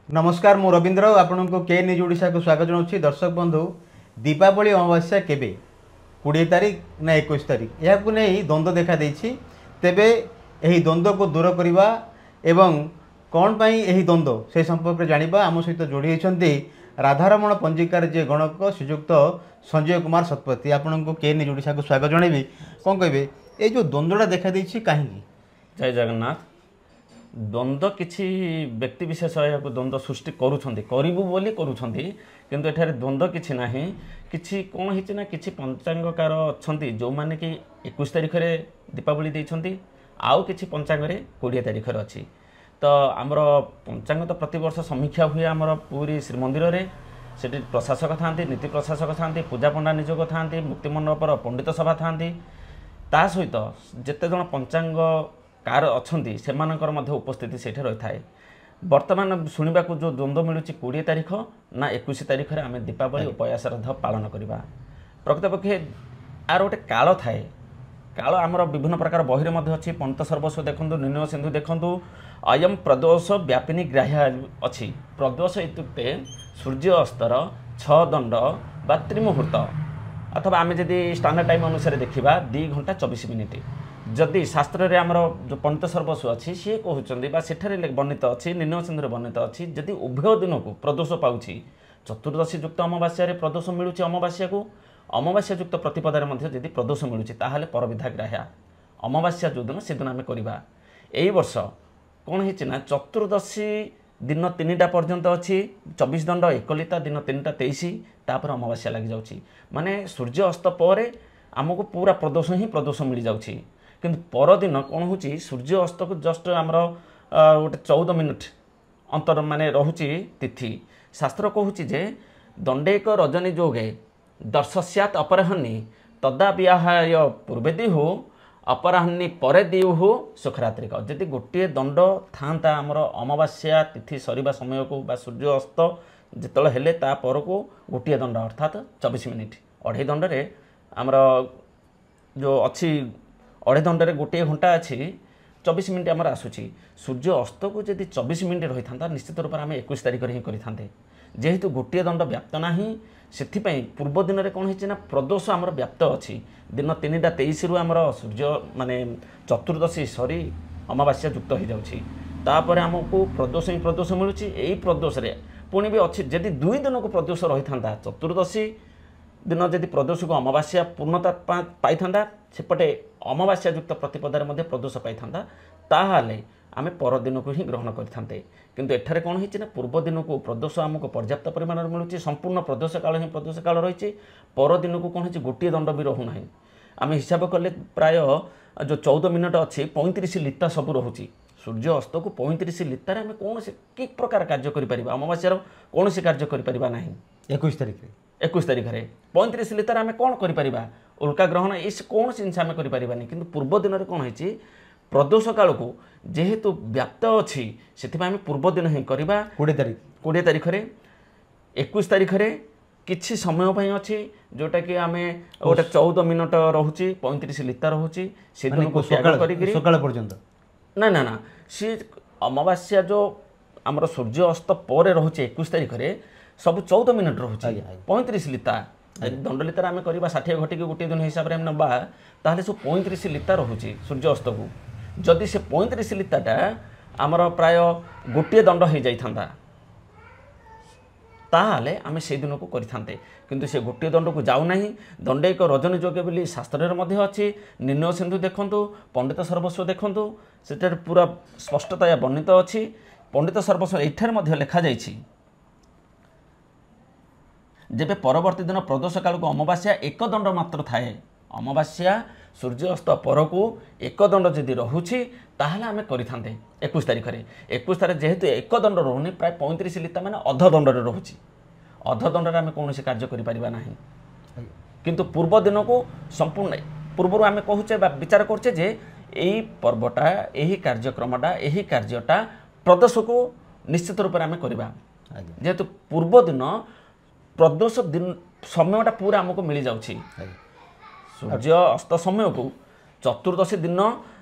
नमस्कार मु रवींद्र आपण को के न्यूज ओडिशा को स्वागत जनाऊँ दर्शक बंधु दीपावली अमावास्या केबे 20 तारिख ना 21 तारिख यह नहीं द्वंद्व देखा देछि तेबे यही द्वंद्व को दूर करवा एवं कौन पाई यही द्वंद्व से संपर्क में जानिबा आम सहित जोड़ी होती राधारमण पंजिकार जे गणक श्रीजुक्त संजय कुमार शतपथी आपण को के न्यूज ओडिशा को स्वागत जनइबी कौन कहबे ये जो द्वंद्वटा देखा देछि कहीं जय जगन्नाथ द्वंद्व किसी व्यक्ति विशेष द्वंद्व सृष्टि करूँ बोली करूँगी किंतु एठारे द्वंद्व किसी ना कि कौन होना कि पंचांगकार अच्छा जो मैंने कि 21 तारिख में दीपावली देती आउ कि पंचांग 20 तारिख अच्छी तो आमर पंचांग तो प्रति वर्ष समीक्षा हुए आमर पूरी श्रीमंदिर में से प्रशासक था नीति प्रशासक था पूजा पंडा निजोग था मुक्तिमंडपर पंडित सभा था ता सहित जिते जन पंचांग कार अच्छा से उपस्थिति से रही है बर्तमान शुणा जो द्वंद्व मिलूँ 20 तारिख ना 21 तारिख में आम दीपावली उपया श्राद्ध पालन करवा प्रकृतपक्षे आर गोटे काल थाए काल आमर विभिन्न प्रकार बही अच्छी पंडित सर्वस्व देखु निर्णय सिंधु देखु अयम प्रदोष व्यापिनी ग्राह्य अच्छी प्रदोष इत्युक्ते सूर्य अस्तर 6 दंड बा त्रिमुहूर्त अथवा आम जदि स्टैंडर्ड टाइम अनुसार देखा 2 घंटा 24 मिनिट जदि शास्त्र रे आमर जो पंडित सर्वस्व अच्छी सी कहते सेठारे वर्णित अच्छी निर्णय सिंधु वर्णित अच्छी जदि उभय दिन को प्रदोष पाऊँ चतुर्दशी युक्त अमावास्या प्रदोष मिलूँ अमावास्या को अमावास्या युक्त प्रतिपदार जदि प्रदोष मिलूँ ताहले परविधा ग्राह्या अमावास्या जो दिन से दिन आम करवा यही वर्ष कौन है चतुर्दशी दिन 3टा पर्यंत अच्छी 24 दंड एकलिता दिन 3टा 23 तापर अमावास्या लग जाऊँगी माने सूर्य अस्त पर आमको पूरा प्रदोष ही प्रदोष मिल जाऊँगी किंतु परदिन कौन हो सूर्य अस्त को जस्ट आमर गोटे 14 मिनिट अंतर माने रोचे तिथि शास्त्र कहूँ जे दंडेक रजनी जोगे दर्शस्यात अपराह्नि तदा विहाय पूर्वे दिहु अपराह्नि परे दिहु सुखरात्रिक जदि गोटे दंड था आमर अमावास्या तिथि सरीबा समय को बा सूर्य अस्त जिते हेले ता पर को गोटे दंड अर्थात 24 मिनिट अढ़े दंडे आमर जो अच्छी अढ़े दंडे गोटे घंटा अच्छी 24 मिनिट आमर आसूची सूर्य अस्त को जदि 24 मिनिट रही था निश्चित रूप से आम 21 तारिख ही करें जेहेतु गोटे दंड व्याप्त ना से पूर्व दिन में कौन है प्रदोष आमर व्याप्त अच्छी दिन 3टा 23 रु आमर सूर्य माने चतुर्दशी सरी अमावास्या युक्त हो जापर आमको प्रदोष ही प्रदोष मिलूँ यही प्रदोष पुणी भी अच्छी जदि 2 दिन को प्रदोष रही था चतुर्दशी दिन जदि प्रदोष को अमावास्या पूर्णता पाई था सेपटे अमावास्या युक्त प्रतिपदार प्रदोष पाई था ताहले आम परदिन को ही ग्रहण करते किंतु एठारे कौन है पूर्व दिन को प्रदोष आमको पर्याप्त परिमाण मिलूँ संपूर्ण प्रदोष काल ही प्रदोष काल रही परदिन को कौन है गोटे दंड भी रोना आम हिसाब कले प्राय जो 14 मिनट अच्छी 35 लिता सब रोचे सूर्य अस्त को 35 लितार आम कौन से कि प्रकार कार्य कर अमावास्यार कौन से कार्य करना 21 तारिख 21 तारिख में 35 लितार आम कौन कर उल्का ग्रहण इस कौन जिनस आम करें कि पूर्व दिन में कौन है प्रदोष काल को जेहेतु व्याप्त अच्छी से पूर्व दिन ही करवा 20 तारिख 21 तारिख किछि समय पर अच्छी जोटा कि आम गोटे 14 मिनट रोचे 35 लिता रोचे से दिन को सकाल पर्यंत ना ना ना सी अमावास्या जो आमर सूर्य अस्त पर रोचे 21 तारिख सब 14 मिनट रोचे 35 लिता दंड लितार आम करवा 60 घटी गोटे दिन हिसाब से नवा ताहले सब 35 लिता रोचे सूर्य अस्त को जदि से 35 लिताटा आमर प्राय गोटे दंड हो जाता ताहले आम से दिन को करते किंतु से गोटे दंड को जाऊना दंडैक रजनी जोगे बोली शास्त्र अच्छी निर्णय सिंधु देखु पंडित सर्वस्व देखु से पूरा स्पष्टता वर्णित अच्छी पंडित सर्वस्व एठार लिखा जाइछि जेबे परवर्ती दिन प्रदोष काल को अमावास्या एक दंड मात्र थाए अमावास्या सूर्य अस्त पर को एक दंड जदि रोचे ताहले आम करते 21 तारिख 21 तारिख जेहेतु एक दंड रोनी प्राय 35 लिता मैंने अध दंड रोचे अध दंड आम कौन कार्य करना किंतु पूर्व दिन को संपूर्ण पूर्व आम कहचे विचार करचे जे यही पर्वटा यही कार्यक्रमटा यही कार्यटा प्रदोष को निश्चित रूप से आम करवा जेहेतु पूर्व दिन प्रदोष दिन समयटा पूरा आमको मिल जाऊँ सूर्य अस्त समय को चतुर्दशी दिन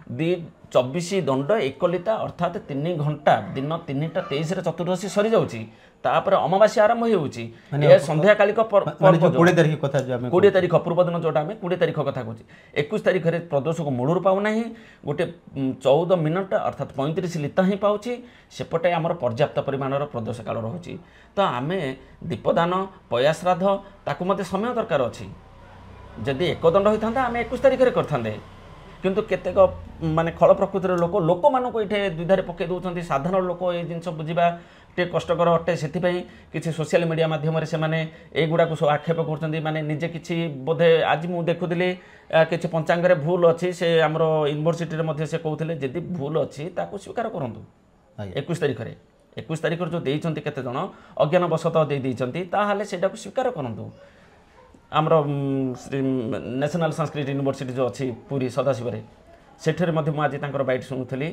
24 ଦଣ୍ଡ ଏକଲିତା ଅର୍ଥାତ୍ 3 ଘଣ୍ଟା ଦିନ 3ଟା 23ରେ ଚତୁର୍ଦଶୀ ସରିଯାଉଛି ତାପରେ ଅମାବାସ୍ୟା ଆରମ୍ଭ ହେଉଛି ଏ ସନ୍ଧ୍ୟାକାଳିକ ପର୍ବ 20 ତାରିଖ କଥା ଯୋଉ ଆମେ 20 ତାରିଖ ପୂର୍ବଦିନ ଯେଉଁଟା ଆମେ 20 ତାରିଖ କଥା କହୁଛି 21 ତାରିଖରେ ପ୍ରଦୋଷକୁ ମୂଳରୁ ପାଉନାହିଁ ଗୋଟେ 14 ମିନିଟ ଅର୍ଥାତ୍ 35 ଲିତା ହିଁ ପାଉଛି ସେପଟେ ଆମର ପର୍ଯ୍ୟାପ୍ତ ପରିମାଣର ପ୍ରଦୋଷ କାଳ ରହୁଛି ତ ଆମେ ଦୀପଦାନ ପୟା ଶ୍ରାଦ୍ଧ ତାକୁ ମଧ୍ୟ ସମୟ ଦରକାର ଅଛି ଯଦି ଏକଦଣ୍ଡ ହୋଇଥାନ୍ତା ଆମେ 21 ତାରିଖରେ କରିଥାନ୍ତେ କିନ୍ତୁ କେତେକ ମାନେ ଖଳ ପ୍ରକୃତିର ଲୋକମାନଙ୍କୁ ଏଠି ଦ୍ୱିଧାରେ ପକାଇ ଦେଉଛନ୍ତି ସାଧାରଣ ଲୋକ ଏ ଜିନିଷ ବୁଝିବା ଟିକେ କଷ୍ଟକର ଅଟେ ସେଥିପାଇଁ କିଛି ସୋସିଆଲ ମିଡ଼ିଆ ମାଧ୍ୟମରେ ସେମାନେ ଏଗୁଡ଼ାକୁ ସବୁ ଆକ୍ଷେପ କରୁଛନ୍ତି ମାନେ ନିଜେ କିଛି ବୋଧେ ଆଜି ମୁଁ ଦେଖୁଥିଲି କିଛି ପଞ୍ଚାଙ୍ଗରେ ଭୁଲ ଅଛି ସେ ଆମର ୟୁନିଭର୍ସିଟିରେ ମଧ୍ୟ ସେ କହୁଥିଲେ ଯଦି ଭୁଲ ଅଛି ତାକୁ ସ୍ୱୀକାର କରନ୍ତୁ 21 ତାରିଖରେ 21 ତାରିଖରେ ଯେଉଁ ଦେଇଛନ୍ତି କେତେଜଣ ଅଜ୍ଞାନବଶତଃ ଦେଇଛନ୍ତି ତାହେଲେ ସେଇଟାକୁ ସ୍ୱୀକାର କରନ୍ତୁ ଆମର ନ୍ୟାସନାଲ ସଂସ୍କୃତ ୟୁନିଭର୍ସିଟି ଯେଉଁ ଅଛି ପୁରୀ ସଦାଶିବରେ ସେଠାରେ ମଧ୍ୟ ମୁଁ ଆଜି ତାଙ୍କର ବାଇଟ୍ ଶୁଣୁଥିଲି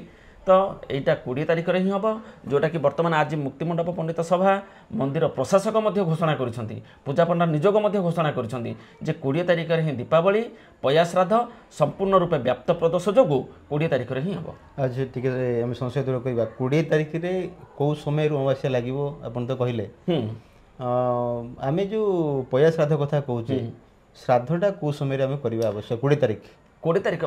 ତ ଏଇଟା 20 ତାରିଖରେ ହିଁ ହେବ ଯେଉଁଟାକି ବର୍ତ୍ତମାନ ଆଜି ମୁକ୍ତିମଣ୍ଡପ ପଣ୍ଡିତ ସଭା ମନ୍ଦିର ପ୍ରଶାସକ ମଧ୍ୟ ଘୋଷଣା କରିଛନ୍ତି ପୂଜା ପଣ୍ଡା ନିଯୋଗ ମଧ୍ୟ ଘୋଷଣା କରିଛନ୍ତି ଯେ 20 ତାରିଖରେ ହିଁ ଦୀପାବଳି ପୟା ଶ୍ରାଦ୍ଧ ସମ୍ପୂର୍ଣ୍ଣ ରୂପେ ବ୍ୟାପ୍ତ ପ୍ରଦୋଷ ଯୋଗୁଁ 20 ତାରିଖରେ ହିଁ ହେବ ଆଚ୍ଛା ଟିକେ ଆମେ ସଂଶୟ ଦୂର କରିବା 20 ତାରିଖରେ କେଉଁ ସମୟରୁ ଅମାବାସ୍ୟା ଲାଗିବ ଆପଣ ତ କହିଲେ ଆମେ ଯେଉଁ ପୟା ଶ୍ରାଦ୍ଧ କଥା କହୁଛେ ଶ୍ରାଦ୍ଧଟା କେଉଁ ସମୟରେ ଆମେ କରିବା ଆବଶ୍ୟକ 20 ତାରିଖ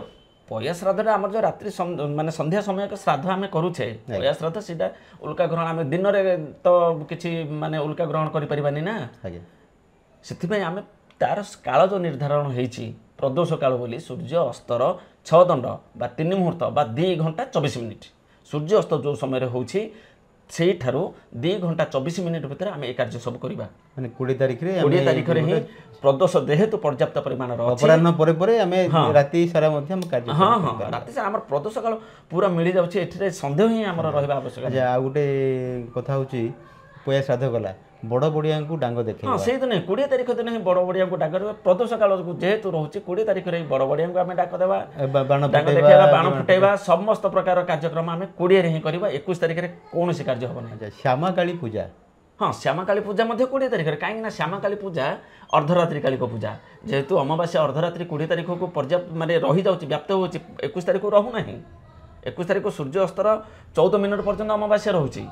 ପୟା ଶ୍ରାଦ୍ଧଟା ଆମର ଯେଉଁ ରାତ୍ରି ମାନେ ସନ୍ଧ୍ୟା ସମୟକ ଶ୍ରାଦ୍ଧ ଆମେ କରୁଛେ ପୟା ଶ୍ରାଦ୍ଧ ସେଇଟା ଉଲ୍କା ଗ୍ରହଣ ଆମେ ଦିନରେ ତ କିଛି ମାନେ ଉଲ୍କା ଗ୍ରହଣ କରିପାରିବାନି ନା ସେଥିପାଇଁ ଆମେ ତାର କାଳ ଯେଉଁ ନିର୍ଦ୍ଧାରଣ ହେଇଛି ପ୍ରଦୋଷ କାଳ ବୋଲି ସୂର୍ଯ୍ୟ ଅସ୍ତର 6 ଦଣ୍ଡ ବା 3 ମୁହୂର୍ତ୍ତ ବା 2 ଘଣ୍ଟା 24 ମିନିଟ୍ ସୂର୍ଯ୍ୟ ଅସ୍ତ ଯେଉଁ ସମୟରେ ହେଉଛି ସେଇଠାରୁ 2 ଘଣ୍ଟା 24 ମିନିଟ୍ ଭିତରେ ଆମେ ଏ କାର୍ଯ୍ୟ ସବୁ କରିବା ମାନେ 20 ତାରିଖରେ ହିଁ ପ୍ରଦୋଷ ଯେହେତୁ ପର୍ଯ୍ୟାପ୍ତ ପରିମାଣର ଅପରାହ୍ନ ପରେ ଆମେ ରାତି ସାରା ମଧ୍ୟ ଆମେ କାର୍ଯ୍ୟ ରାତି ସାରା ଆମର ପ୍ରଦୋଷ କାଳ ପୁରା ମିଳିଯାଉଛି ଏଠିରେ ସନ୍ଦେହ ହିଁ ଆମର ରହିବା ଆବଶ୍ୟକ ଆଉ ଗୋଟେ କଥା ହେଉଛି ପୟା ଶ୍ରାଦ୍ଧ ଗଲା ବଡ଼ ବଡ଼ିଆଙ୍କୁ ଡାଙ୍ଗ ଦେଖେ ସେଇଦିନ 20 ତାରିଖ ଦିନ ହିଁ ବଡ଼ ବଡ଼ିଆଙ୍କୁ ଡାକ ଦେବା ପ୍ରଦୋଷ କାଳକୁ ଯେହେତୁ ରହୁଛି 20 ତାରିଖରେ ହିଁ ବଡ଼ ବଡ଼ିଆଙ୍କୁ ଆମେ ଡାକ ଦେବା ଡାକ ଦେଖେଇବା ବାଣ ଫୁଟାଇବା ସମସ୍ତ ପ୍ରକାର କାର୍ଯ୍ୟକ୍ରମ ଆମେ 20ରେ ହିଁ କରିବା 21 ତାରିଖରେ କୌଣସି କାର୍ଯ୍ୟ ହେବ ନାହିଁ ଶ୍ୟାମାକାଳୀ ପୂଜା ଶ୍ୟାମାକାଳୀ ପୂଜା ମଧ୍ୟ 20 ତାରିଖରେ କାହିଁକି ନା ଶ୍ୟାମାକାଳୀ ପୂଜା ଅର୍ଦ୍ଧରାତ୍ରି କାଳିକ ପୂଜା ଯେହେତୁ ଅମାବାସ୍ୟା ଅର୍ଦ୍ଧରାତ୍ରି 20 ତାରିଖକୁ ପର୍ଯ୍ୟାପ୍ତ ମାନେ ରହିଯାଉଛି ବ୍ୟାପ୍ତ ହେଉଛି 21 ତାରିଖକୁ ରହୁନାହିଁ 21 ତାରିଖ ସୂର୍ଯ୍ୟ ଅସ୍ତର 14 ମିନିଟ୍ ପର୍ଯ୍ୟନ୍ତ ଅମାବାସ୍ୟା ରହୁଛି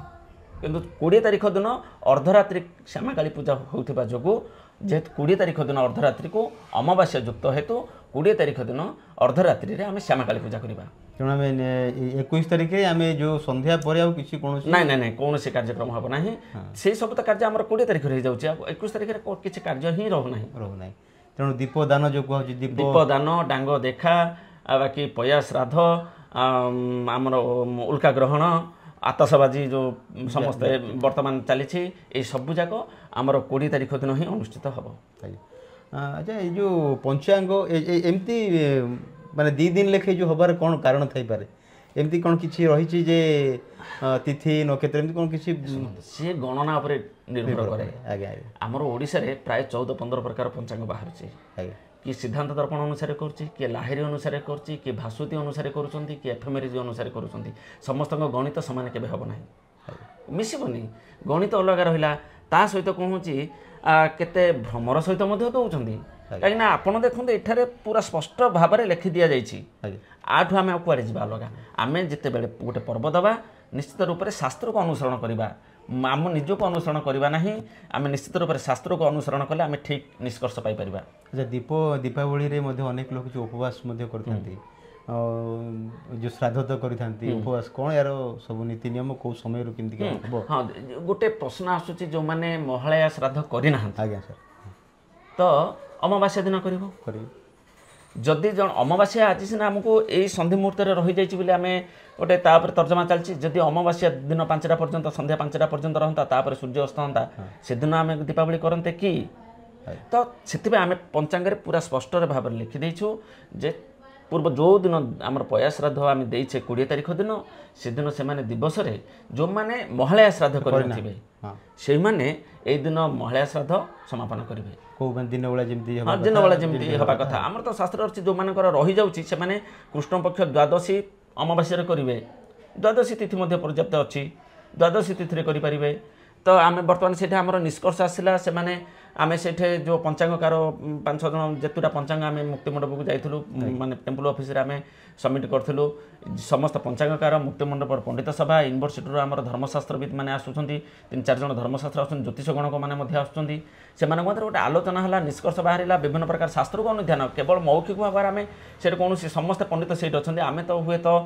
କିନ୍ତୁ 20 ତାରିଖ ଦିନ ଅର୍ଦ୍ଧରାତ୍ରି ଶ୍ୟାମାକାଳୀ ପୂଜା ହେଉଥିବା ଯୋଗୁଁ ଯେହେତୁ 20 ତାରିଖ ଦିନ ଅର୍ଦ୍ଧରାତ୍ରିକୁ ଅମାବାସ୍ୟା ଯୁକ୍ତ ହେତୁ 20 ତାରିଖ ଦିନ ଅର୍ଦ୍ଧରାତ୍ରିରେ ଆମେ ଶ୍ୟାମାକାଳୀ ପୂଜା କରିବା ତେଣୁ ଆମେ 21 ତାରିଖରେ ଆମେ ଯେଉଁ ସନ୍ଧ୍ୟା ପରେ ଆଉ କିଛି କୌଣସି ନାଇଁ କୌଣସି କାର୍ଯ୍ୟକ୍ରମ ହେବ ନାହିଁ ସେଇ ସବୁ ତ କାର୍ଯ୍ୟ ଆମର 20 ତାରିଖରେ ହେଇଯାଉଛି ଆଉ 21 ତାରିଖରେ କିଛି କାର୍ଯ୍ୟ ହିଁ ରହୁନାହିଁ ତେଣୁ ଦୀପଦାନ ଯେଉଁ କୁହାହେଉଛି ଦୀପଦାନ ଡାଙ୍ଗ ଦେଖା ବାକି ପୟା ଶ୍ରାଦ୍ଧ ଆମର ଉଲ୍କା ଗ୍ରହଣ ଆତସବାଜି ଯେଉଁ ସମସ୍ତେ ବର୍ତ୍ତମାନ ଚାଲିଛି ଏଇ ସବୁ ଯାକ ଆମର 20 ତାରିଖ ଦିନ ହିଁ ଅନୁଷ୍ଠିତ ହେବ ଆଚ୍ଛା ଏଇ ଯେଉଁ ପଞ୍ଚାଙ୍ଗ ଏମିତି ମାନେ 2 ଦିନ ଲେଖେ ଯେଉଁ ହେବାର କ'ଣ କାରଣ ଥାଇପାରେ ଏମିତି କ'ଣ କିଛି ରହିଛି ଯେ ତିଥି ନକ୍ଷତ୍ର ଏମିତି କ'ଣ କିଛି ସିଏ ଗଣନା ଉପରେ ନିର୍ଭର କରେ ଆମର ଓଡ଼ିଶାରେ ପ୍ରାୟ 14-15 ପ୍ରକାର ପଞ୍ଚାଙ୍ଗ ବାହାରୁଛି କିଏ ସିଦ୍ଧାନ୍ତ ଦର୍ପଣ ଅନୁସାରେ କରୁଛି କିଏ ଲାହିରୀ ଅନୁସାରେ କରୁଛି କିଏ ଭାସୁତି ଅନୁସାରେ କରୁଛନ୍ତି କିଏ ଏଫେମେରିଜ୍ ଅନୁସାରେ କରୁଛନ୍ତି ସମସ୍ତଙ୍କ ଗଣିତ ସମାନ କେବେ ହେବ ନାହିଁ ମିଶିବନି ଗଣିତ ଅଲଗା ରହିଲା ତା ସହିତ କ'ଣ ହେଉଛି କେତେ ଭ୍ରମର ସହିତ ମଧ୍ୟ ଦେଉଛନ୍ତି କାହିଁକିନା ଆପଣ ଦେଖନ୍ତୁ ଏଠାରେ ପୁରା ସ୍ପଷ୍ଟ ଭାବରେ ଲେଖି ଦିଆଯାଇଛି ଆଠୁ ଆମେ ଆଉ କୁଆଡ଼େ ଯିବା ଅଲଗା ଆମେ ଯେତେବେଳେ ଗୋଟେ ପର୍ବ ଦେବା ନିଶ୍ଚିତ ରୂପରେ ଶାସ୍ତ୍ରକୁ ଅନୁସରଣ କରିବା ଆମ ନିଜକୁ ଅନୁସରଣ କରିବା ନାହିଁ ଆମେ ନିଶ୍ଚିତ ରୂପରେ ଶାସ୍ତ୍ରକୁ ଅନୁସରଣ କଲେ ଆମେ ଠିକ୍ ନିଷ୍କର୍ଷ ପାଇପାରିବା ଆଚ୍ଛା ଦୀପାବଳିରେ ମଧ୍ୟ ଅନେକ ଲୋକ ଯେଉଁ ଉପବାସ ମଧ୍ୟ କରିଥାନ୍ତି ଯେଉଁ ଶ୍ରାଦ୍ଧ ତ କରିଥାନ୍ତି ଉପବାସ କ'ଣ ୟାର ସବୁ ନୀତି ନିୟମ କେଉଁ ସମୟରୁ କେମିତି ହେବ ଗୋଟେ ପ୍ରଶ୍ନ ଆସୁଛି ଯେଉଁମାନେ ମହାଳୟା ଶ୍ରାଦ୍ଧ କରିନାହାନ୍ତି ଆଜ୍ଞା ସାର୍ ତ ଅମାବାସ୍ୟା ଦିନ କରିବେ ଯଦି ଜଣେ ଅମାବାସ୍ୟା ଆଜି ସିନା ଆମକୁ ଏଇ ସନ୍ଧି ମୁହୂର୍ତ୍ତରେ ରହିଯାଇଛି ବୋଲି ଆମେ ଗୋଟେ ତାପରେ ତର୍ଜମା ଚାଲିଛି ଯଦି ଅମାବାସ୍ୟା ଦିନ 5ଟା ପର୍ଯ୍ୟନ୍ତ ସନ୍ଧ୍ୟା 5ଟା ପର୍ଯ୍ୟନ୍ତ ରହନ୍ତା ତାପରେ ସୂର୍ଯ୍ୟ ଅସ୍ତ ହୁଅନ୍ତା ସେଦିନ ଆମେ ଦୀପାବଳି କରନ୍ତେ କି ତ ସେଥିପାଇଁ ଆମେ ପଞ୍ଚାଙ୍ଗରେ ପୁରା ସ୍ପଷ୍ଟରେ ଭାବରେ ଲେଖିଦେଇଛୁ ଯେ ପୂର୍ବ ଯେଉଁ ଦିନ ଆମର ପୟା ଶ୍ରାଦ୍ଧ ଆମେ ଦେଇଛେ 20 ତାରିଖ ଦିନ ସେଦିନ ସେମାନେ ଦିବସରେ ଯେଉଁମାନେ ମହାଳୟା ଶ୍ରାଦ୍ଧ କରିନଥିବେ ସେଇମାନେ ଏଇ ଦିନ ମହାଳୟା ଶ୍ରାଦ୍ଧ ସମାପନ କରିବେ ଦିନବେଳା ଯେମିତି ହେବା କଥା ଆମର ତ ଶାସ୍ତ୍ର ଅଛି ଯେଉଁମାନଙ୍କର ରହିଯାଉଛି ସେମାନେ କୃଷ୍ଣପକ୍ଷ ଦ୍ୱାଦଶୀ ଅମାବାସ୍ୟାରେ କରିବେ ଦ୍ୱାଦଶୀ ତିଥି ମଧ୍ୟ ପର୍ଯ୍ୟାପ୍ତ ଅଛି ଦ୍ୱାଦଶୀ ତିଥିରେ କରିପାରିବେ ତ ଆମେ ବର୍ତ୍ତମାନ ସେଇଟା ଆମର ନିଷ୍କର୍ଷ ଆସିଲା ସେମାନେ आमे सेठे जो पंचांगकार 5-6 जन जेतुटा पंचांग आमे मुक्ति मंडप को जाइथुलु माने टेम्पल ऑफिस रे आमे सबमिट करथुलु समस्त पंचांगकार मुक्ति मंडप पंडित सभा यूनिवर्सिटी रो हमर धर्मशास्त्रविद माने आसुछंती 3-4 जन धर्मशास्त्र आसुछन ज्योतिष गणक माने मध्ये आसुछंती सेमान मधे गोटे आलोचना हला निष्कर्ष बाहरिला विभिन्न प्रकार शास्त्र को अनुध्यान केवल मौखिक भाव आमे सेठ कोनोसी समस्त पंडित सेठ अछंती आमे तो हुए तो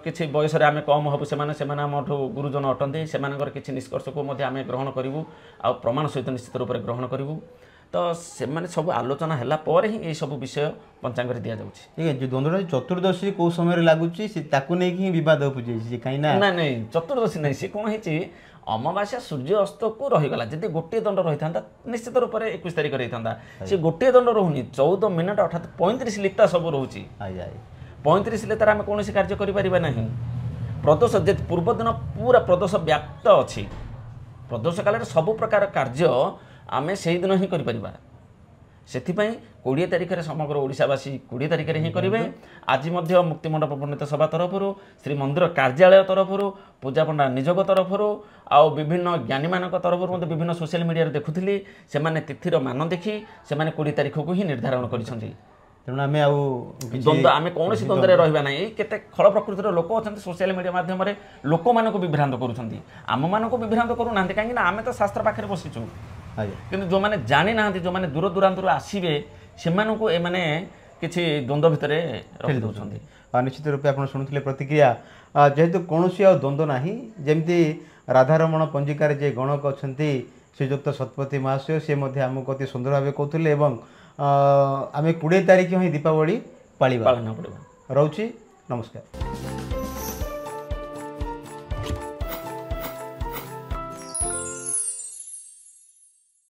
किछि बयस रे आमे कम हबु सेमाने हमठु गुरुजन अटंती सेमानकर किछि निष्कर्ष को मध्ये आमे ग्रहण करिवु आ प्रमाण सहित निश्चित रूप से ग्रहण करिवु तो सेमाने सब आलोचना हला पर ही ए सब विषय पंचांग रे दिया जाउछि ठीक है जो द्वंद्व चतुर्दशी को समय रे लागुछि से ताकू नै कि विवाद उपजै काई ना नहीं चतुर्दशी नहीं से कोन हिछि अमावास्या सूर्य अस्त को रही गला जदि गोटे दंड रही था निश्चित रूप से 21 तारिख रही था से गोटे दंड रोनी 14 मिनिट अर्थात 35 लिप्ता सब रोची 35 लिप्तार आम कौन कार्य करें ना प्रदोष जे पूर्व दिन पूरा प्रदोष व्याप्त अच्छी प्रदोष काल सबु प्रकार कार्य आम से दिन ही करें से 20 तारिख में समग्र ओडिशावासी 20 तारिख में ही करेंगे आज मुक्तिमंडप पंडित सभा तरफ श्री मंदिर कार्यालय तरफ पूजा पंडा निजोग तरफ आउ विभिन्न ज्ञानी मान तरफ विभिन्न सोशल मीडिया देखुली से तिथिर मान देखी से 20 तारिख को ही निर्धारण कर द्वंद्व आम कौन द्वंद्व रहा ना केते खल प्रकृतिर लोक अच्छा सोशल मीडिया माध्यम लोक मानक विभ्रांत करुँच आम मानक विभ्रांत करूना कहीं आम तो शास्त्र पाखे बसीचु किंतु जो मैंने जानी ना जो मैंने दूर दूरांतर आसवे से माने किसी द्वंद्व भितर रखी दौरान निश्चित रूप आप शुणुले प्रतिक्रिया जेहेतु कौन द्वंद्व ना जमती राधारमण पंजिकार जे गणक अच्छा श्रीजुक्त शतपथी महाशय सी आमको अति सुंदर भाव कहते आम 20 तारिख ही दीपावली पालिबा पालन पड़े रोची नमस्कार।